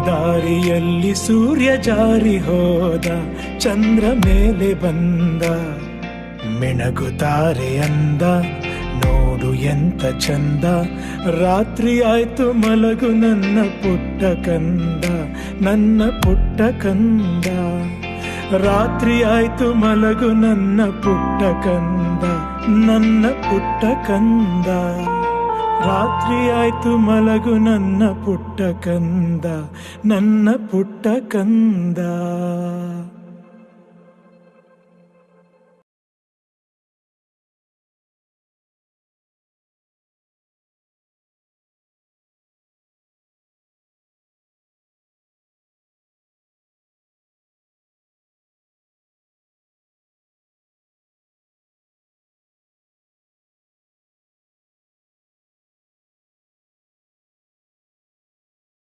ದಾರಿಯಲ್ಲಿ ಸೂರ್ಯ ಜಾರಿ ಹೋದ, ಚಂದ್ರ ಮೇಲೆ ಬಂದ, ಮಿಣಗುತ್ತಾರೆ ಅಂದ, ನೋಡು ಎಂತ ಚಂದ. ರಾತ್ರಿ ಆಯ್ತು ಮಲಗು ನನ್ನ ಪುಟ್ಟ ಕಂದ, ನನ್ನ ಪುಟ್ಟ ಕಂದ. ರಾತ್ರಿ ಆಯ್ತು ಮಲಗು ನನ್ನ ಪುಟ್ಟ ಕಂದ, ನನ್ನ ಪುಟ್ಟ ಕಂದ. ರಾತ್ರಿ ಆಯ್ತು ಮಲಗು ನನ್ನ ಪುಟ್ಟ ಕಂದ, ನನ್ನ ಪುಟ್ಟ ಕಂದ.